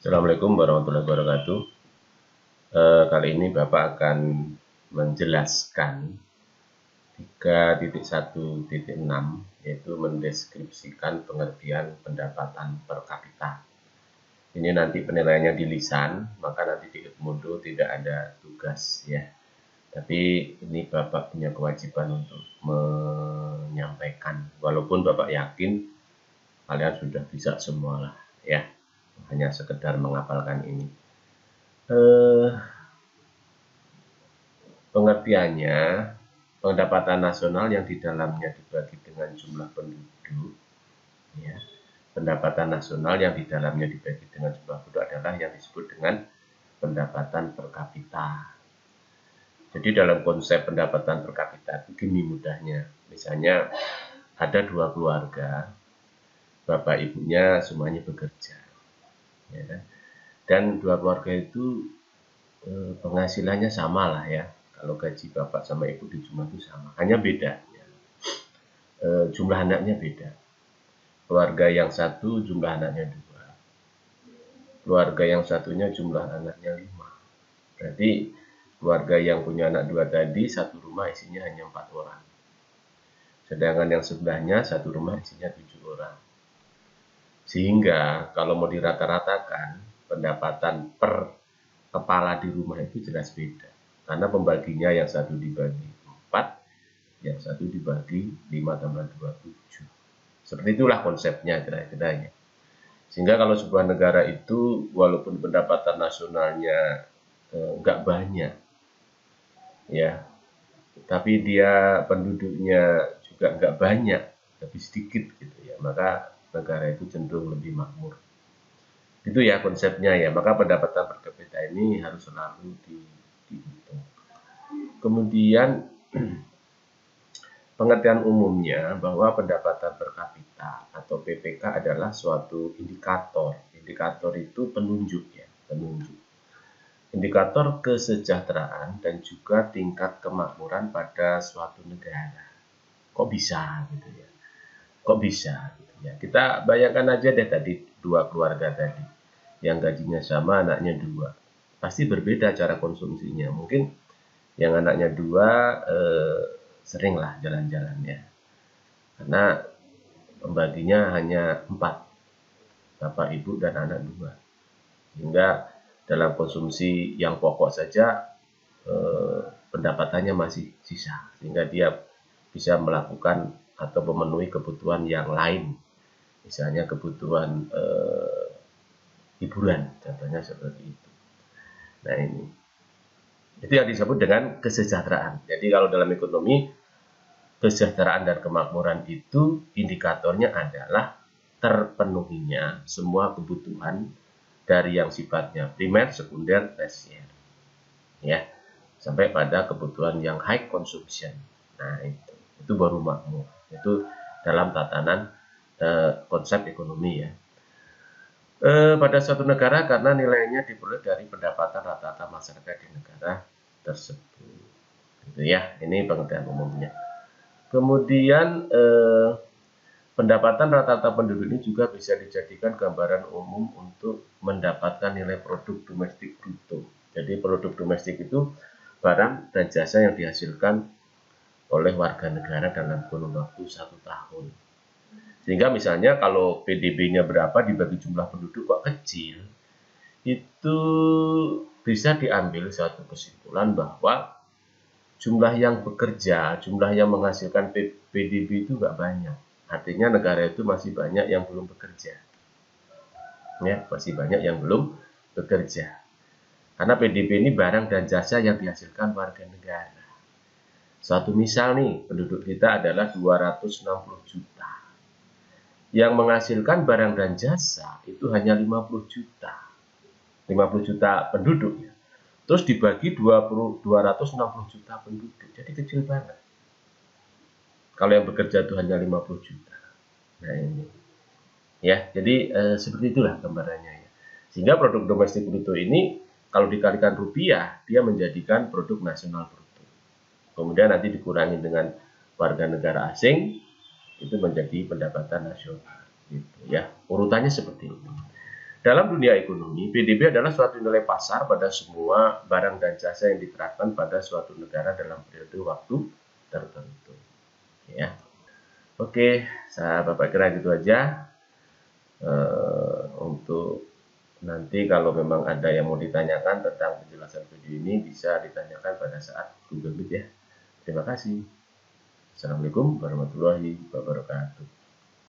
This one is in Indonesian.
Assalamualaikum warahmatullahi wabarakatuh. Kali ini Bapak akan menjelaskan 3.1.6, yaitu mendeskripsikan pengertian pendapatan per kapita. Ini nanti penilaiannya di lisan, maka nanti di Edmodo tidak ada tugas ya. Tapi ini Bapak punya kewajiban untuk menyampaikan, walaupun Bapak yakin kalian sudah bisa semua lah ya, hanya sekedar menghafalkan ini. Pengertiannya, pendapatan nasional yang di dalamnya dibagi dengan jumlah penduduk, ya. Pendapatan nasional yang di dalamnya dibagi dengan jumlah penduduk adalah yang disebut dengan pendapatan per kapita. Jadi dalam konsep pendapatan per kapita itu gini mudahnya, misalnya ada 2 keluarga, bapak ibunya semuanya bekerja, ya. Dan 2 keluarga itu penghasilannya sama lah ya. Kalau gaji bapak sama ibu di rumah itu sama, hanya beda ya. Jumlah anaknya beda. Keluarga yang satu jumlah anaknya 2, keluarga yang satunya jumlah anaknya 5. Berarti keluarga yang punya anak 2 tadi satu rumah isinya hanya 4 orang, sedangkan yang sebelahnya satu rumah isinya 7 orang. Sehingga kalau mau dirata-ratakan, pendapatan per kepala di rumah itu jelas beda, karena pembaginya yang satu dibagi 4, yang satu dibagi 5 tambah 2, 7. Seperti itulah konsepnya kira-kiranya. Sehingga kalau sebuah negara itu walaupun pendapatan nasionalnya nggak banyak, ya, tapi dia penduduknya juga nggak banyak, lebih sedikit gitu ya, maka negara itu cenderung lebih makmur. Itu ya konsepnya ya, maka pendapatan per kapita ini harus selalu dihitung. Kemudian pengertian umumnya bahwa pendapatan per kapita atau PPK adalah suatu indikator. Indikator itu penunjuk ya, penunjuk. Indikator kesejahteraan dan juga tingkat kemakmuran pada suatu negara. Kok bisa gitu ya? Kok bisa gitu ya? Kita bayangkan aja deh tadi 2 keluarga tadi, yang gajinya sama, anaknya 2. Pasti berbeda cara konsumsinya. Mungkin yang anaknya 2 seringlah jalan-jalan ya, karena pembaginya hanya 4, bapak ibu dan anak 2, sehingga dalam konsumsi yang pokok saja pendapatannya masih sisa, sehingga dia bisa melakukan atau memenuhi kebutuhan yang lain, misalnya kebutuhan hiburan, contohnya seperti itu. Nah ini, itu yang disebut dengan kesejahteraan. Jadi kalau dalam ekonomi, kesejahteraan dan kemakmuran itu indikatornya adalah terpenuhinya semua kebutuhan dari yang sifatnya primer, sekunder, tersier, ya, sampai pada kebutuhan yang high consumption. Nah itu baru makmur. Itu dalam tatanan konsep ekonomi ya. Pada suatu negara karena nilainya diperoleh dari pendapatan rata-rata masyarakat di negara tersebut. Gitu ya, ini pengertian umumnya. Kemudian pendapatan rata-rata penduduk ini juga bisa dijadikan gambaran umum untuk mendapatkan nilai produk domestik bruto. Jadi produk domestik itu barang dan jasa yang dihasilkan oleh warga negara dalam kurun waktu 1 tahun. Sehingga misalnya kalau PDB-nya berapa dibagi jumlah penduduk kok kecil, itu bisa diambil suatu kesimpulan bahwa jumlah yang bekerja, jumlah yang menghasilkan PDB itu nggak banyak. Artinya negara itu masih banyak yang belum bekerja. Ya, masih banyak yang belum bekerja. Karena PDB ini barang dan jasa yang dihasilkan warga negara. Suatu misal nih, penduduk kita adalah 260 juta. Yang menghasilkan barang dan jasa itu hanya 50 juta. 50 juta penduduk ya. Terus dibagi 260 juta penduduk, jadi kecil banget. Kalau yang bekerja itu hanya 50 juta. Nah ini, ya, jadi seperti itulah gambarannya ya. Sehingga produk domestik bruto ini kalau dikalikan rupiah, dia menjadikan produk nasional bruto. Kemudian nanti dikurangi dengan warga negara asing, itu menjadi pendapatan nasional. Gitu ya, urutannya seperti itu. Dalam dunia ekonomi, PDB adalah suatu nilai pasar pada semua barang dan jasa yang diterapkan pada suatu negara dalam periode waktu tertentu. Ya. Oke, Bapak kira gitu aja. Untuk nanti kalau memang ada yang mau ditanyakan tentang penjelasan video ini, bisa ditanyakan pada saat Google Meet ya. Terima kasih. Assalamualaikum warahmatullahi wabarakatuh.